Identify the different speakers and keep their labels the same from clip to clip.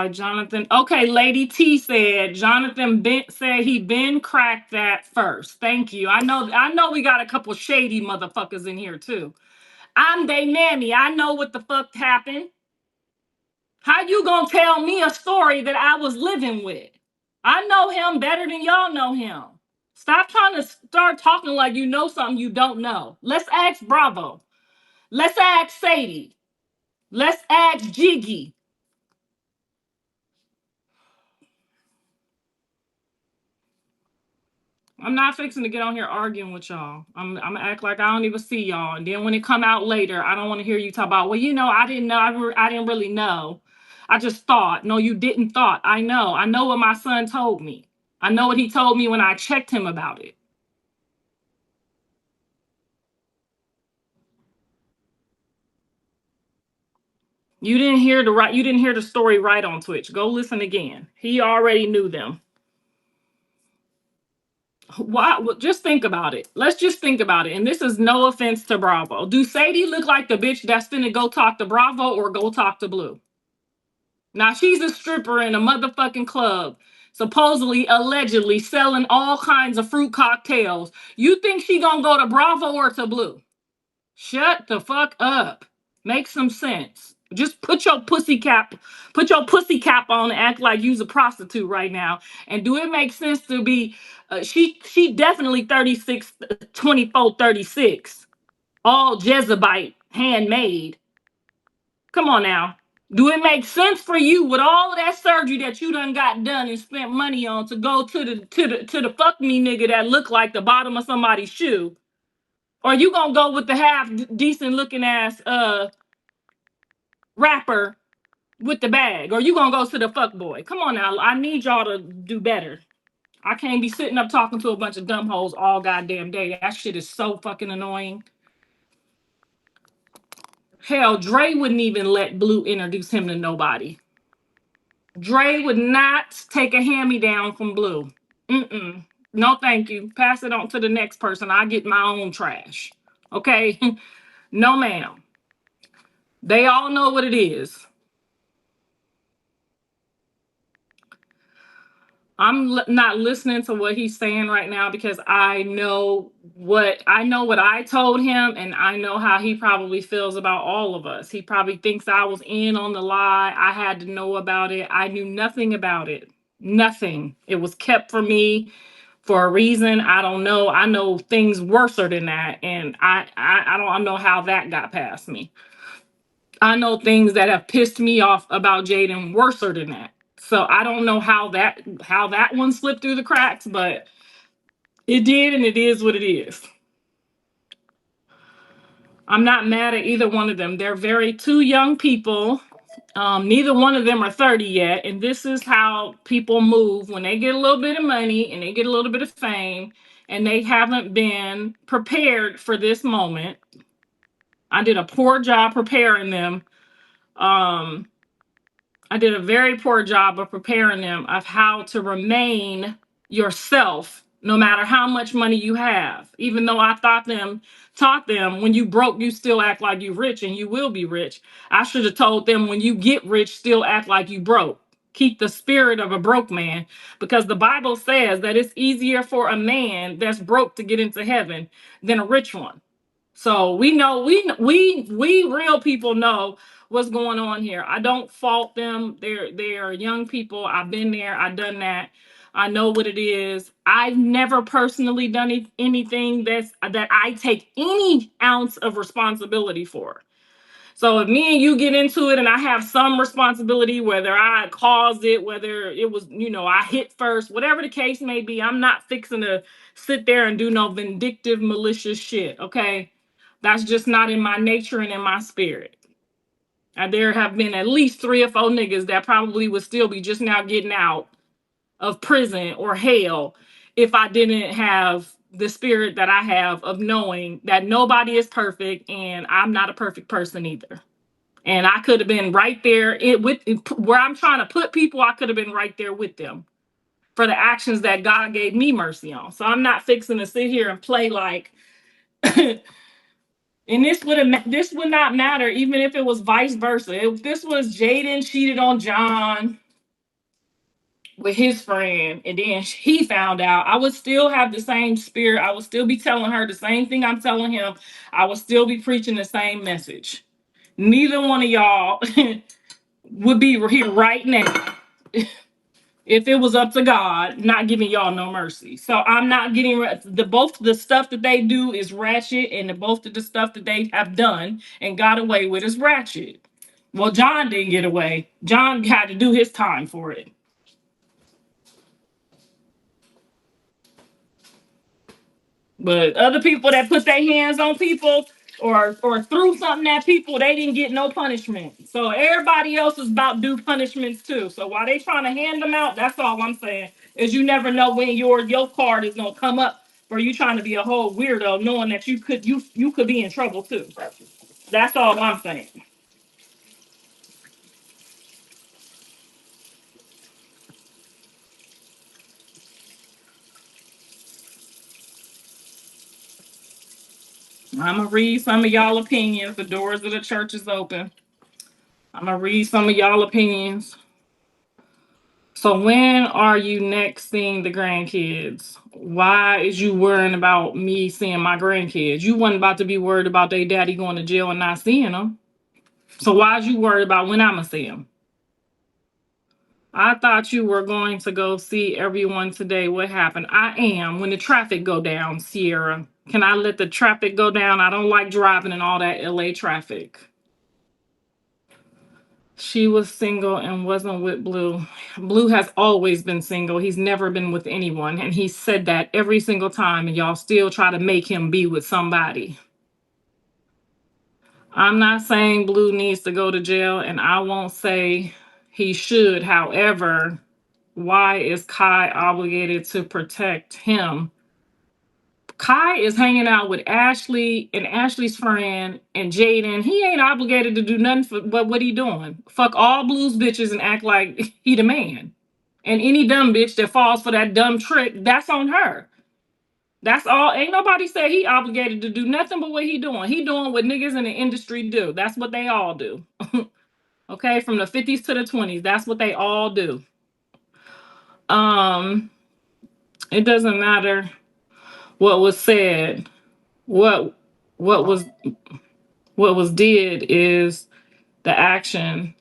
Speaker 1: Jonathan. Okay, Lady T said said he been cracked that first. Thank you. I know we got a couple shady motherfuckers in here too. I'm they mammy. I know what the fuck happened. How you gonna tell me a story that I was living with? I know him better than y'all know him. Stop trying to start talking like you know something you don't know. Let's ask Bravo. Let's ask Sadie. Let's ask Jiggy. I'm not fixing to get on here arguing with y'all. I'm gonna act like I don't even see y'all, and then when it come out later, I don't want to hear you talk about. Well, I didn't know. I didn't really know. I just thought. No, you didn't thought. I know. I know what my son told me. I know what he told me when I checked him about it. You didn't hear the right. You didn't hear the story right on Twitch. Go listen again. He already knew them. Why? Well, just think about it. Let's just think about it. And this is no offense to Bravo. Do Sadie look like the bitch that's finna go talk to Bravo or go talk to Blue? Now she's a stripper in a motherfucking club, supposedly, allegedly selling all kinds of fruit cocktails. You think she gonna go to Bravo or to Blue? Shut the fuck up. Make some sense. Just put your pussy cap on and act like you's a prostitute right now. And do it make sense to be she definitely 36, 24, 36. All Jezebite handmade. Come on now. Do it make sense for you with all of that surgery that you done got done and spent money on to go to the fuck me nigga that look like the bottom of somebody's shoe? Or you gonna go with the half decent looking ass rapper with the bag? Or you gonna go to the fuck boy? Come on now, I need y'all to do better. I can't be sitting up talking to a bunch of dumb hoes all goddamn day. That shit is so fucking annoying. Hell, Dre wouldn't even let Blue introduce him to nobody. Dre would not take a hand-me-down from Blue. Mm-mm. No, thank you. Pass it on to the next person. I get my own trash. Okay? No, ma'am. They all know what it is. Not listening to what he's saying right now because I know what I told him, and I know how he probably feels about all of us. He probably thinks I was in on the lie. I had to know about it. I knew nothing about it. Nothing. It was kept from me for a reason. I don't know. I know things worser than that, and I don't know how that got past me. I know things that have pissed me off about Jaden worser than that. So I don't know how that one slipped through the cracks, but it did, and it is what it is. I'm not mad at either one of them. They're very two young people. Neither one of them are 30 yet, and this is how people move when they get a little bit of money and they get a little bit of fame, and they haven't been prepared for this moment. I did a poor job preparing them. Um, I did a very poor job of preparing them of how to remain yourself no matter how much money you have. Even though I taught them when you broke, you still act like you rich and you will be rich. I should have told them when you get rich, still act like you broke. Keep the spirit of a broke man, because the Bible says that it's easier for a man that's broke to get into heaven than a rich one. So we know we real people know what's going on here. I don't fault them. They're young people. I've been there. I've done that. I know what it is. I've never personally done anything that I take any ounce of responsibility for. So if me and you get into it and I have some responsibility, whether I caused it, whether it was, I hit first, whatever the case may be, I'm not fixing to sit there and do no vindictive, malicious shit. Okay. That's just not in my nature and in my spirit. And there have been at least 3 or 4 niggas that probably would still be just now getting out of prison or hell if I didn't have the spirit that I have of knowing that nobody is perfect and I'm not a perfect person either. And I could have been right there where I'm trying to put people. I could have been right there with them for the actions that God gave me mercy on. So I'm not fixing to sit here and play like, and this would not matter even if it was vice versa. If this was Jaden cheated on John, with his friend, and then he found out, I would still have the same spirit. I would still be telling her the same thing I'm telling him. I would still be preaching the same message. Neither one of y'all would be here right now if it was up to God, not giving y'all no mercy. So I'm not getting the both the stuff that they do is ratchet, and both of the stuff that they have done and got away with is ratchet. Well, John didn't get away. John had to do his time for it. But other people that put their hands on people or threw something at people, they didn't get no punishment. So everybody else is about due punishments too. So while they trying to hand them out, that's all I'm saying. Is you never know when your card is gonna come up for you trying to be a whole weirdo, knowing that you could be in trouble too. That's all I'm saying. I'm gonna read some of y'all opinions. The doors of the church is open. I'm gonna read some of y'all opinions. So when are you next seeing the grandkids? Why is you worrying about me seeing my grandkids? You wasn't about to be worried about their daddy going to jail and not seeing them. So why is you worried about when I'ma see them? I thought you were going to go see everyone today. What happened? I am. When the traffic go down, Sierra. Can I let the traffic go down? I don't like driving in all that LA traffic. She was single and wasn't with Blue. Blue has always been single. He's never been with anyone. And he said that every single time. And y'all still try to make him be with somebody. I'm not saying Blue needs to go to jail. And I won't say he should. However, why is Kai obligated to protect him? Kai is hanging out with Ashley and Ashley's friend and Jaden. He ain't obligated to do nothing for what he doing. Fuck all Blues bitches and act like he the man. And any dumb bitch that falls for that dumb trick, that's on her. That's all. Ain't nobody said he obligated to do nothing but what he doing. He doing what niggas in the industry do. That's what they all do. Okay, from the 50s to the 20s, that's what they all do. Um, it doesn't matter what was said. What what was what was did is the action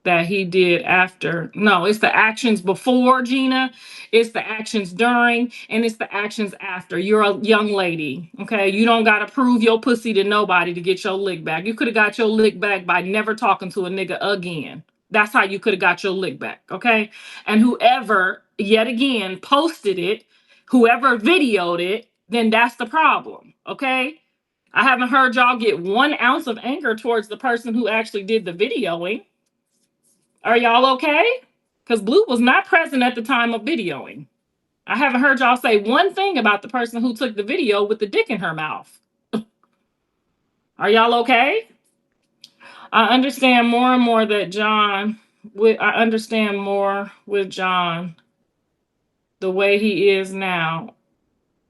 Speaker 1: that he did after. No, it's the actions before, Gina. It's the actions during, and it's the actions after. You're a young lady, okay? You don't gotta prove your pussy to nobody to get your lick back. You could have got your lick back by never talking to a nigga again. That's how you could have got your lick back, okay? And whoever, yet again, posted it, whoever videoed it, then that's the problem, okay? I haven't heard y'all get 1 ounce of anger towards the person who actually did the videoing. Are y'all okay? Because Blue was not present at the time of videoing. I haven't heard y'all say one thing about the person who took the video with the dick in her mouth. Are y'all okay? I understand more and more that I understand more with John the way he is now.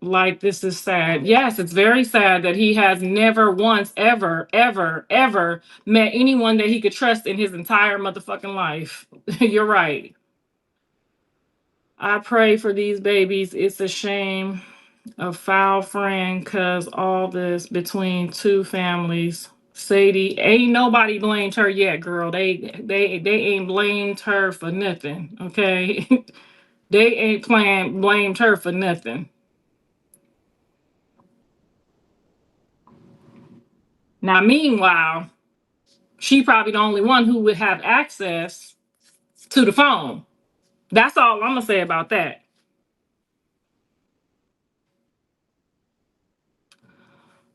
Speaker 1: Like, this is sad. Yes, it's very sad that he has never once, ever, ever, ever met anyone that he could trust in his entire motherfucking life. You're right. I pray for these babies. It's a shame. A foul friend, cause all this between two families. Sadie, ain't nobody blamed her yet, girl. They ain't blamed her for nothing. Okay. They ain't blamed her for nothing. Now, meanwhile, she probably the only one who would have access to the phone. That's all I'm gonna say about that.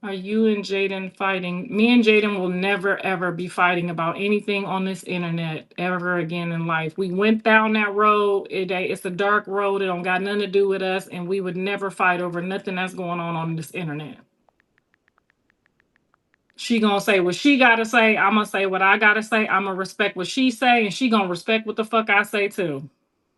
Speaker 1: Are you and Jaden fighting? Me and Jaden will never ever be fighting about anything on this internet ever again in life. We went down that road. It's a dark road. It don't got nothing to do with us, and we would never fight over nothing that's going on this internet. She gonna say what she gotta say. I'm gonna say what I gotta say. I'm gonna respect what she say, and she gonna respect what the fuck I say too.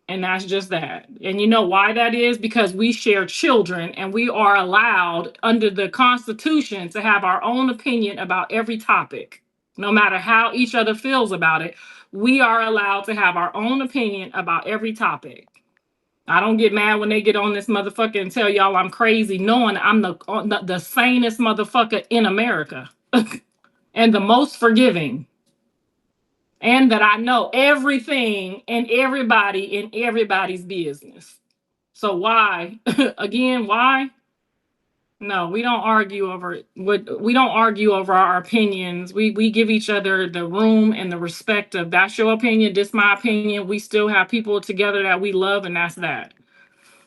Speaker 1: And that's just that. And you know why that is? Because we share children and we are allowed under the Constitution to have our own opinion about every topic, no matter how each other feels about it. we are allowed to have our own opinion about every topic. I don't get mad when they get on this motherfucker and tell y'all I'm crazy, knowing I'm the sanest motherfucker in America and the most forgiving, and that I know everything and everybody in everybody's business. So why, again, why? No, we don't argue over what we don't argue over our opinions. We give each other the room and the respect of that's your opinion, this my opinion. We still have people together that we love, and that's that.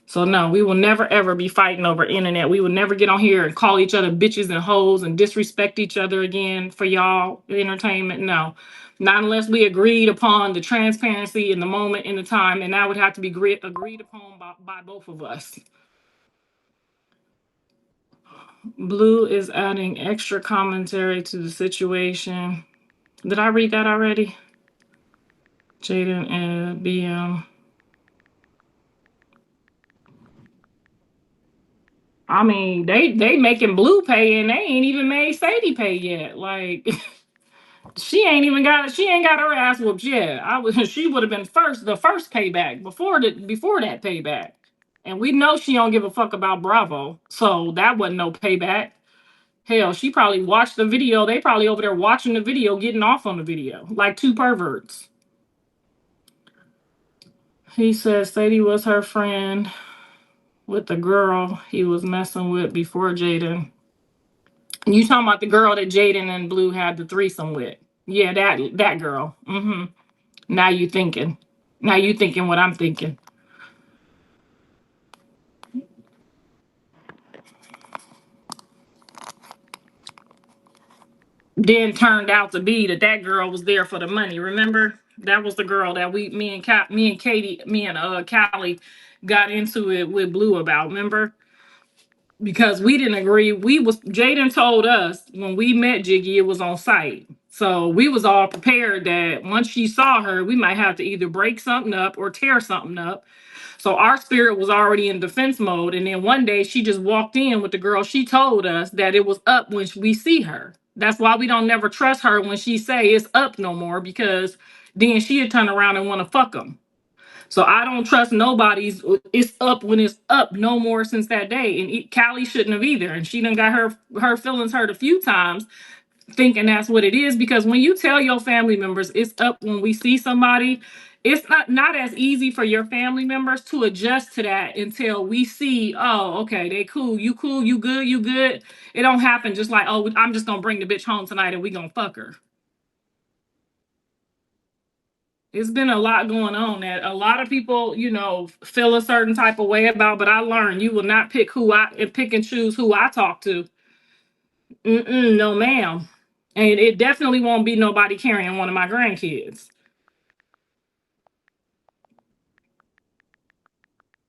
Speaker 1: So no, we will never ever be fighting over internet. We will never get on here and call each other bitches and hoes and disrespect each other again for y'all entertainment. No. Not unless we agreed upon the transparency in the moment in the time, and that would have to be agreed upon by both of us. Blue is adding extra commentary to the situation. Did I read that already? Jaden and BM. I mean, they making Blue pay and they ain't even made Sadie pay yet. Like she ain't got her ass whooped yet. She would have been the first payback before that payback. And we know she don't give a fuck about Bravo. So that wasn't no payback. Hell, she probably watched the video. They probably over there watching the video, getting off on the video, like two perverts. He says Sadie was her friend with the girl he was messing with before Jaden. You talking about the girl that Jaden and Blue had the threesome with? Yeah, that girl. Mm-hmm. Now you thinking. Now you thinking what I'm thinking. Then turned out to be that girl was there for the money. Remember, that was the girl that me and Callie got into it with Blue about. Remember, because we didn't agree. Jaden told us when we met Jiggy, it was on site. So we was all prepared that once she saw her, we might have to either break something up or tear something up. So our spirit was already in defense mode. And then one day she just walked in with the girl. She told us that it was up when we see her. That's why we don't never trust her when she say it's up no more, because then she'd turn around and want to fuck them. So I don't trust nobody's it's up when it's up no more since that day. And Callie shouldn't have either. And she done got her feelings hurt a few times thinking that's what it is. Because when you tell your family members it's up when we see somebody, it's not as easy for your family members to adjust to that until we see, oh, okay, they cool, you good, you good. It don't happen just like, oh, I'm just gonna bring the bitch home tonight and we gonna fuck her. It's been a lot going on that a lot of people, feel a certain type of way about, but I learned you will not pick and choose who I talk to. No, ma'am. And it definitely won't be nobody carrying one of my grandkids.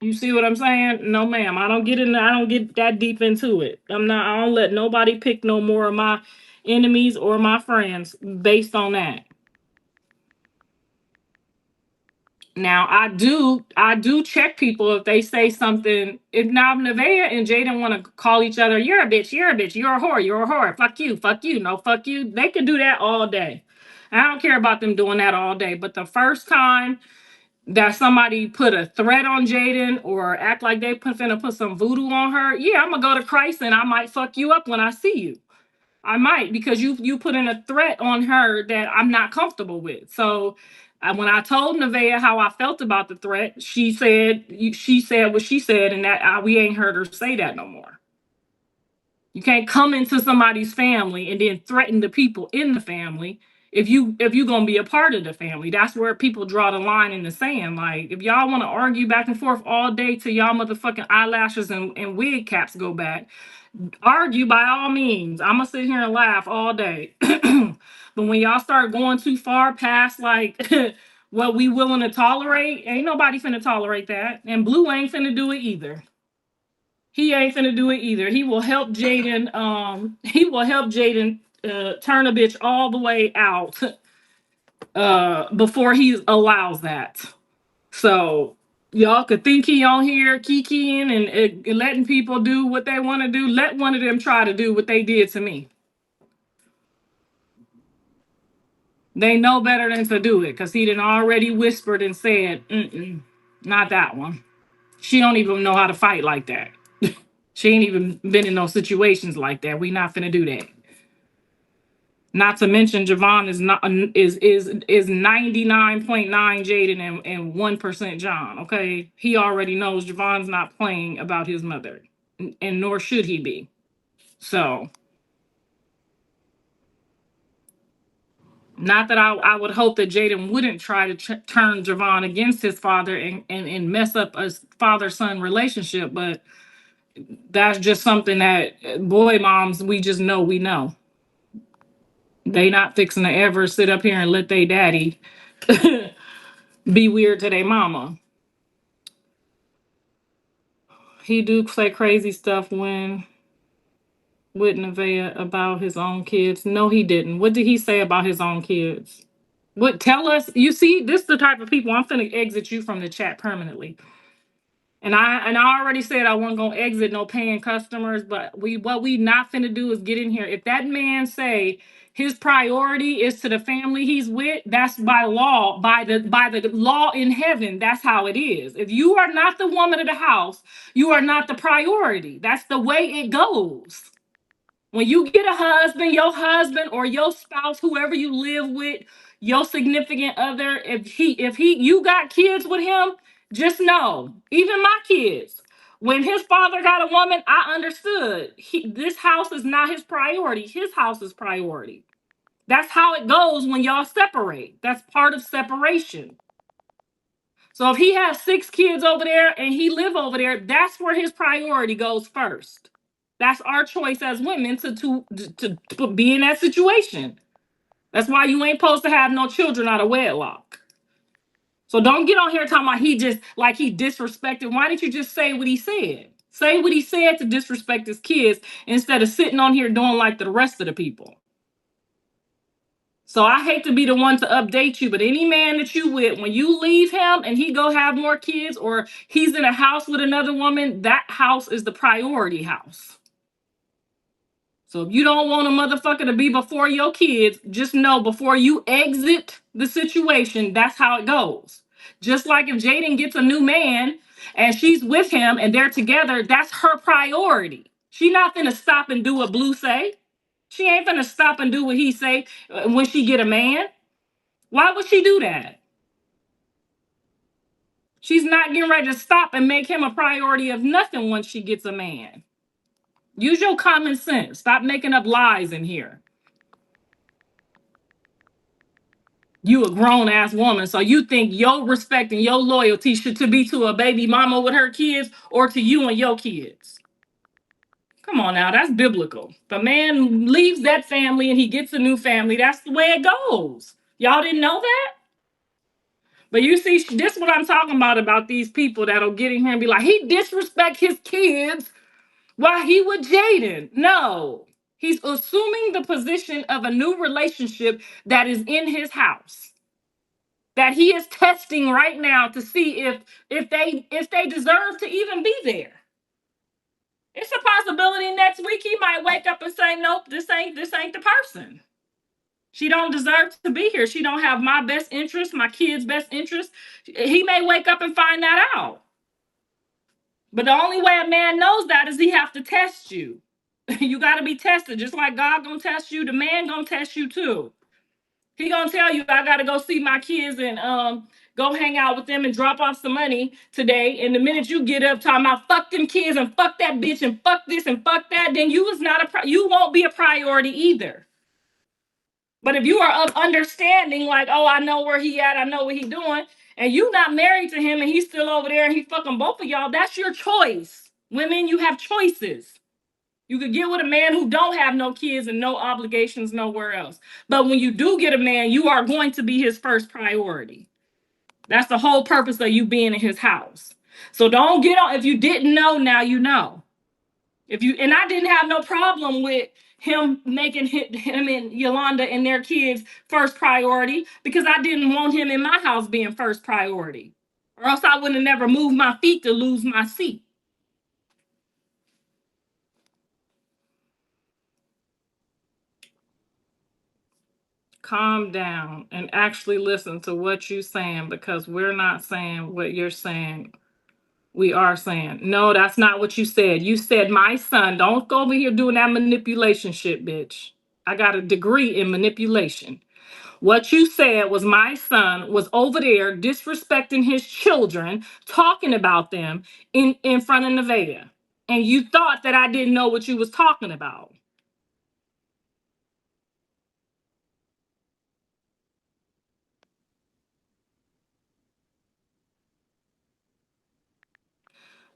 Speaker 1: You see what I'm saying? No, ma'am. I don't get that deep into it. I don't let nobody pick no more of my enemies or my friends based on that. Now I do check people if they say something. If now Nevaeh and Jaden want to call each other, you're a bitch, you're a bitch, you're a whore, you're a whore, fuck you, no fuck you. They can do that all day. I don't care about them doing that all day. But the first time that somebody put a threat on Jaden or act like they finna put some voodoo on her, yeah, I'm gonna go to Christ and I might fuck you up when I see you. I might, because you put in a threat on her that I'm not comfortable with. So when I told Nevaeh how I felt about the threat, she said what she said, and that we ain't heard her say that no more. You can't come into somebody's family and then threaten the people in the family if you gonna be a part of the family. That's where people draw the line in the sand. Like, if y'all want to argue back and forth all day till y'all motherfucking eyelashes and wig caps go back, argue by all means. I'm gonna sit here and laugh all day. But when y'all start going too far past like what we willing to tolerate, ain't nobody finna tolerate that. And Blue ain't finna do it either. He ain't finna do it either. He will help Jaden. Turn a bitch all the way out before he allows that. So y'all could think he on here kikiing and letting people do what they want to do. Let one of them try to do what they did to me. They know better than to do it because he done already whispered and said, not that one. She don't even know how to fight like that. She ain't even been in no situations like that. We not finna do that. Not to mention Javon is not is 99.9 Jaden and 1% John. Okay. He already knows Javon's not playing about his mother. And nor should he be. So not that I would hope that Jaden wouldn't try to turn Javon against his father and mess up a father-son relationship, but that's just something that boy moms, we just know we know. They not fixing to ever sit up here and let they daddy be weird to their mama. He do say crazy stuff when with Nevaeh about his own kids. No, he didn't. What did he say about his own kids? What tell us? You see, this is the type of people I'm finna exit you from the chat permanently. And I already said I wasn't gonna exit no paying customers, but what we not finna do is get in here. If that man say his priority is to the family he's with, that's by law, by the law in heaven. That's how it is. If you are not the woman of the house, you are not the priority. That's the way it goes. When you get a husband, your husband or your spouse, whoever you live with, your significant other, if he you got kids with him, just know, even my kids, when his father got a woman, I understood. This house is not his priority. His house is priority. That's how it goes when y'all separate. That's part of separation. So if he has 6 kids over there and he live over there, that's where his priority goes first. That's our choice as women to be in that situation. That's why you ain't supposed to have no children out of wedlock. So don't get on here talking about he just like he disrespected. Why didn't you just say what he said? Say what he said to disrespect his kids instead of sitting on here doing like the rest of the people. So I hate to be the one to update you, but any man that you with, when you leave him and he go have more kids or he's in a house with another woman, that house is the priority house. So if you don't want a motherfucker to be before your kids, just know before you exit the situation, that's how it goes. Just like if Jaden gets a new man and she's with him and they're together, that's her priority. She not gonna stop and do what Blue say. She ain't gonna stop and do what he say when she get a man. Why would she do that? She's not getting ready to stop and make him a priority of nothing once she gets a man. Use your common sense. Stop making up lies in here. You a grown ass woman, so you think your respect and your loyalty should to be to a baby mama with her kids or to you and your kids. Come on now, that's biblical. The man leaves that family and he gets a new family. That's the way it goes. Y'all didn't know that? But you see, this is what I'm talking about these people that'll get in here and be like, he disrespect his kids while he with Jaden. No, he's assuming the position of a new relationship that is in his house. That he is testing right now to see if they deserve to even be there. It's a possibility next week he might wake up and say, nope, this ain't the person. She don't deserve to be here. She don't have my best interest, my kids' best interest. He may wake up and find that out. But the only way a man knows that is he have to test you. You got to be tested. Just like God gonna test you, the man gonna test you too. He gonna tell you, I gotta go see my kids and go hang out with them and drop off some money today. And the minute you get up talking about fuck them kids and fuck that bitch and fuck this and fuck that, then you is not you won't be a priority either. But if you are of understanding, like, oh, I know where he at, I know what he doing, and you not married to him and he's still over there and he fucking both of y'all, that's your choice. Women, you have choices. You could get with a man who don't have no kids and no obligations nowhere else. But when you do get a man, you are going to be his first priority. That's the whole purpose of you being in his house. So don't get on. If you didn't know, now you know. And I didn't have no problem with him making him and Yolanda and their kids first priority because I didn't want him in my house being first priority. Or else I would have never moved my feet to lose my seat. calm down and actually listen to what you're saying, because we're not saying what you're saying. We are saying, no, that's not what you said. You said my son. Don't go over here doing that manipulation shit, bitch. I got a degree in manipulation. What you said was my son was over there disrespecting his children, talking about them in front of Nevada. And you thought that I didn't know what you was talking about.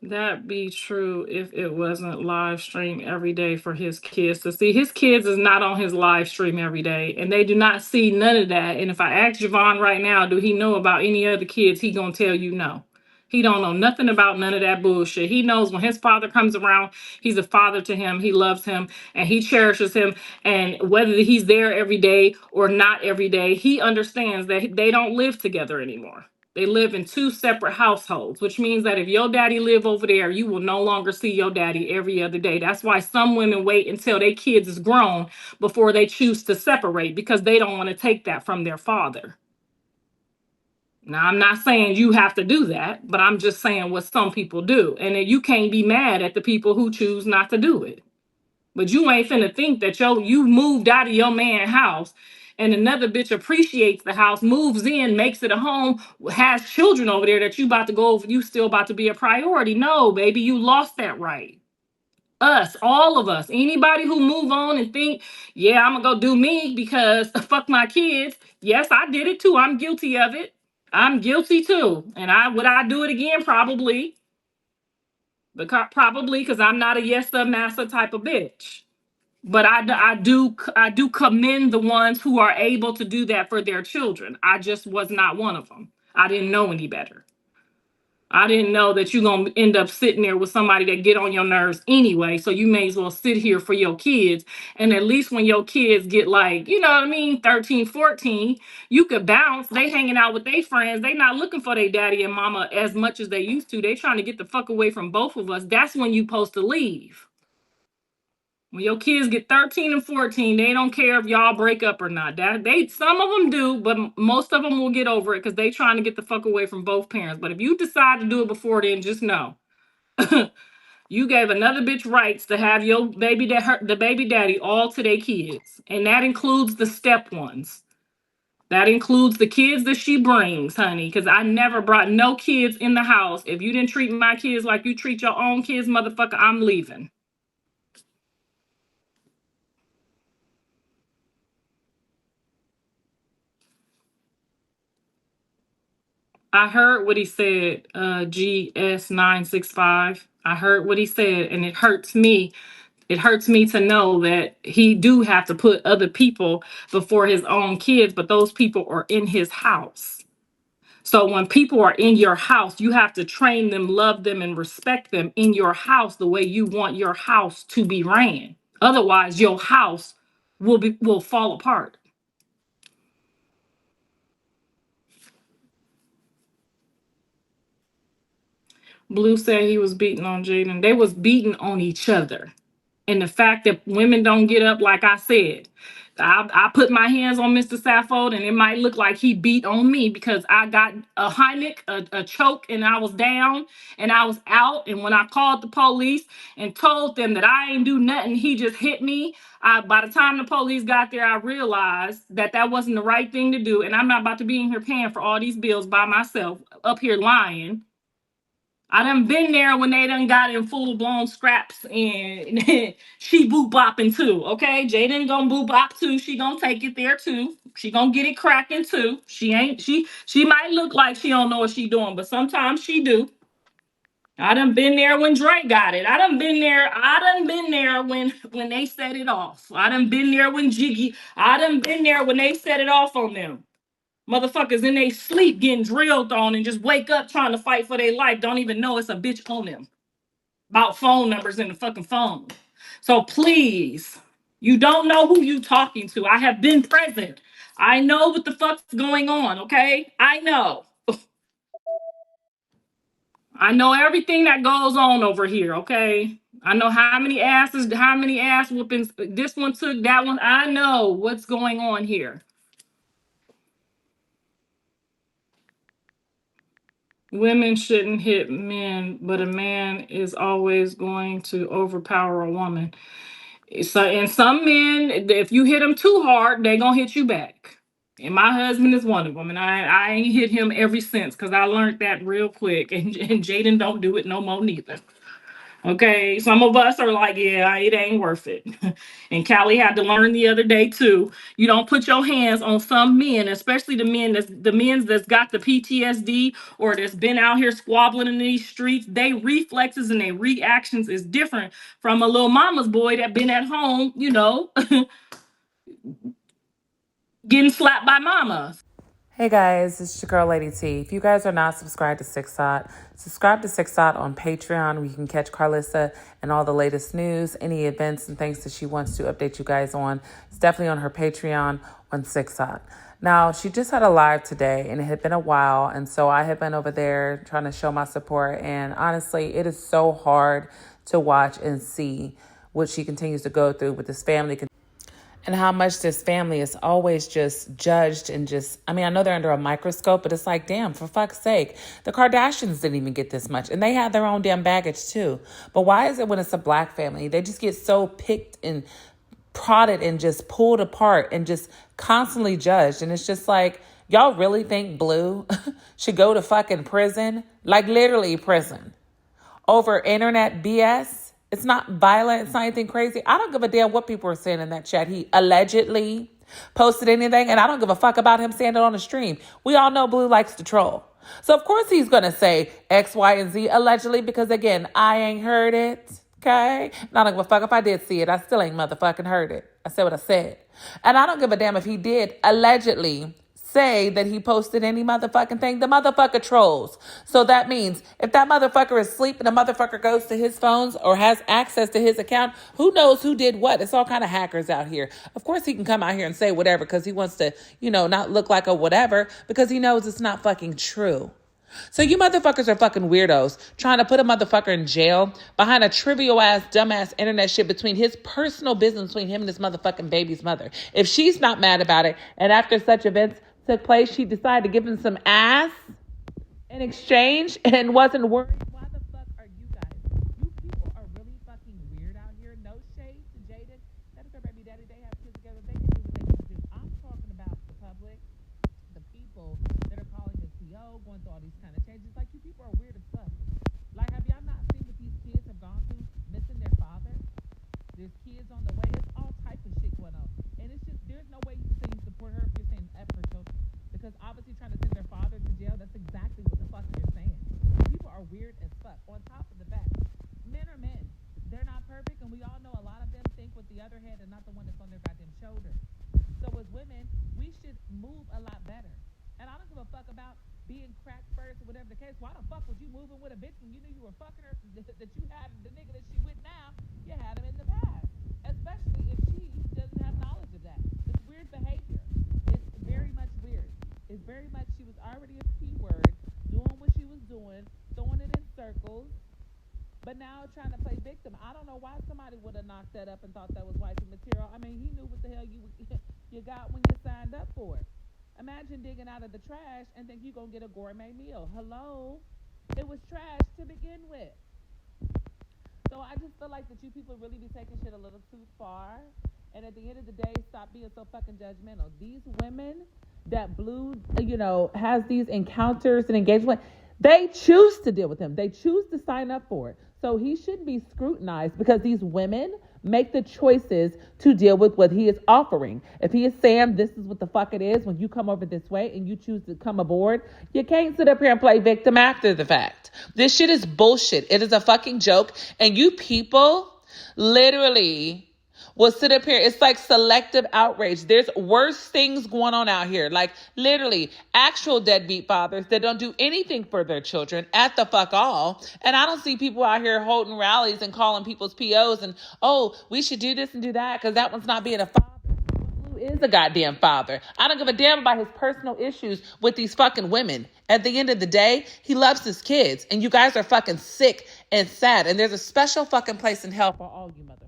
Speaker 1: That be true if it wasn't live stream every day for his kids to see. His kids is not on his live stream every day, and they do not see none of that. And if I ask Javon right now, do he know about any other kids? He gonna tell you no. He don't know nothing about none of that bullshit. He knows when his father comes around, he's a father to him. He loves him and he cherishes him. And whether he's there every day or not every day, he understands that they don't live together anymore. They live in two separate households, which means that if your daddy live over there, you will no longer see your daddy every other day. That's why some women wait until their kids is grown before they choose to separate, because they don't want to take that from their father. Now, I'm not saying you have to do that, but I'm just saying what some people do. And then you can't be mad at the people who choose not to do it. But you ain't finna think that you moved out of your man's house and another bitch appreciates the house, moves in, makes it a home, has children over there that you about to go over, you still about to be a priority. No, baby, you lost that right. Us, all of us, anybody who move on and think, yeah, I'm gonna go do me because fuck my kids. Yes, I did it too. I'm guilty of it. I'm guilty too. And would I do it again? Probably. Probably because I'm not a yes sir master type of bitch. But I do commend the ones who are able to do that for their children. I just was not one of them. I didn't know any better. I didn't know that you're gonna end up sitting there with somebody that get on your nerves anyway. So you may as well sit here for your kids. And at least when your kids get like, you know what I mean, 13, 14, you could bounce. They hanging out with their friends. They not looking for their daddy and mama as much as they used to. They trying to get the fuck away from both of us. That's when you supposed to leave. When your kids get 13 and 14, they don't care if y'all break up or not. That they some of them do, but most of them will get over it because they trying to get the fuck away from both parents. But if you decide to do it before then, just know you gave another bitch rights to have your the baby daddy all to their kids. And that includes the step ones. That includes the kids that she brings, honey. Because I never brought no kids in the house. If you didn't treat my kids like you treat your own kids, motherfucker, I'm leaving. I heard what he said, GS965. I heard what he said, and it hurts me. It hurts me to know that he do have to put other people before his own kids, but those people are in his house. So when people are in your house, you have to train them, love them, and respect them in your house the way you want your house to be ran. Otherwise, your house will fall apart. Blue said he was beating on Jaden. They was beating on each other. And the fact that women don't get up, like I said, I put my hands on Mr. Saffold, and it might look like he beat on me because I got a Heimlich, a choke, and I was down and I was out. And when I called the police and told them that I ain't do nothing, he just hit me. By the time the police got there, I realized that that wasn't the right thing to do. And I'm not about to be in here paying for all these bills by myself, up here lying. I done been there when they done got in full blown scraps and she boop bopping too. Okay, Jaden gonna boop bop too. She gonna take it there too. She gonna get it cracking too. She might look like she don't know what she doing, but sometimes she do. I done been there when Drake got it. I done been there when they set it off. I done been there when Jiggy. I done been there when they set it off on them. Motherfuckers in their sleep getting drilled on and just wake up trying to fight for their life. Don't even know it's a bitch on them. About phone numbers in the fucking phone. So please, you don't know who you talking to. I have been present. I know what the fuck's going on, okay? I know. I know everything that goes on over here, okay? I know how many ass whoopings this one took, that one. I know what's going on here. Women shouldn't hit men, but a man is always going to overpower a woman. So, and some men, if you hit them too hard, they gonna hit you back. And my husband is one of them, and I ain't hit him ever since because I learned that real quick. And Jaden don't do it no more neither. Okay, some of us are like, yeah, it ain't worth it. And Callie had to learn the other day too. You don't put your hands on some men, especially the men that's got the PTSD or that's been out here squabbling in these streets. They reflexes and their reactions is different from a little mama's boy that been at home, getting slapped by mama.
Speaker 2: Hey guys, it's your girl Lady T. If you guys are not subscribed to Six Dot, subscribe to Six Dot on Patreon where you can catch Karlissa and all the latest news, any events and things that she wants to update you guys on. It's definitely on her Patreon on Six Dot. Now, she just had a live today and it had been a while, and so I had been over there trying to show my support, and honestly, it is so hard to watch and see what she continues to go through with this family and how much this family is always just judged and just, I mean, I know they're under a microscope, but it's like, damn, for fuck's sake, the Kardashians didn't even get this much, and they had their own damn baggage too. But why is it when it's a black family, they just get so picked and prodded and just pulled apart and just constantly judged? And it's just like, y'all really think Blue should go to fucking prison? Like literally prison over internet BS? It's not violent. It's not anything crazy. I don't give a damn what people are saying in that chat. He allegedly posted anything, and I don't give a fuck about him saying it on the stream. We all know Blue likes to troll. So, of course, he's going to say X, Y, and Z allegedly because, again, I ain't heard it. Okay? And I don't give a fuck if I did see it. I still ain't motherfucking heard it. I said what I said. And I don't give a damn if he did allegedly say that he posted any motherfucking thing. The motherfucker trolls. So that means if that motherfucker is asleep and the motherfucker goes to his phones or has access to his account, who knows who did what? It's all kind of hackers out here. Of course he can come out here and say whatever because he wants to, not look like a whatever because he knows it's not fucking true. So you motherfuckers are fucking weirdos trying to put a motherfucker in jail behind a trivial ass, dumbass internet shit between his personal business between him and his motherfucking baby's mother. If she's not mad about it, and after such events took place, she decided to give him some ass in exchange and wasn't worried. Why the fuck are you guys? You people are really fucking weird out here. No shade to Jaden. That is her baby daddy. They have kids together. They can do what they can do. I'm talking about the public, the people that are calling his PO, going through all these kind of changes. Like, you people are weird as fuck. Like, have y'all not seen what these kids have gone through, missing their father? There's kids on the way. There's all types of shit going on. And it's just, there's no way you can say you support her if you're saying F her children. Because obviously trying to send their father to jail, that's exactly what the fuck you're saying. People are weird as fuck. On top of the fact, men are men. They're not perfect, and we all know a lot of them think with the other head and not the one that's on their goddamn shoulder. So as women, we should move a lot better. And I don't give a fuck about being cracked first or whatever the case. Why the fuck would you move in with a bitch when you knew you were fucking her, that you had the nigga that she with now, you had him in the past? Especially if she doesn't have knowledge of that. It's weird behavior. It's very much weird. It's very much, she was already a P-word, doing what she was doing, throwing it in circles, but now trying to play victim. I don't know why somebody would have knocked that up and thought that was wifey material. I mean, he knew what the hell you got when you signed up for it. Imagine digging out of the trash and think you're going to get a gourmet meal. Hello? It was trash to begin with. So I just feel like that you people really be taking shit a little too far. And at the end of the day, stop being so fucking judgmental. These women that Blue, has these encounters and engagement, they choose to deal with him. They choose to sign up for it. So he shouldn't be scrutinized because these women make the choices to deal with what he is offering. If he is saying this is what the fuck it is when you come over this way and you choose to come aboard, you can't sit up here and play victim after the fact. This shit is bullshit. It is a fucking joke. And you people literally will sit up here. It's like selective outrage. There's worse things going on out here. Like literally actual deadbeat fathers that don't do anything for their children at the fuck all. And I don't see people out here holding rallies and calling people's POs and, oh, we should do this and do that because that one's not being a father. Blue is a goddamn father. I don't give a damn about his personal issues with these fucking women. At the end of the day, he loves his kids. And you guys are fucking sick and sad. And there's a special fucking place in hell for all you mothers.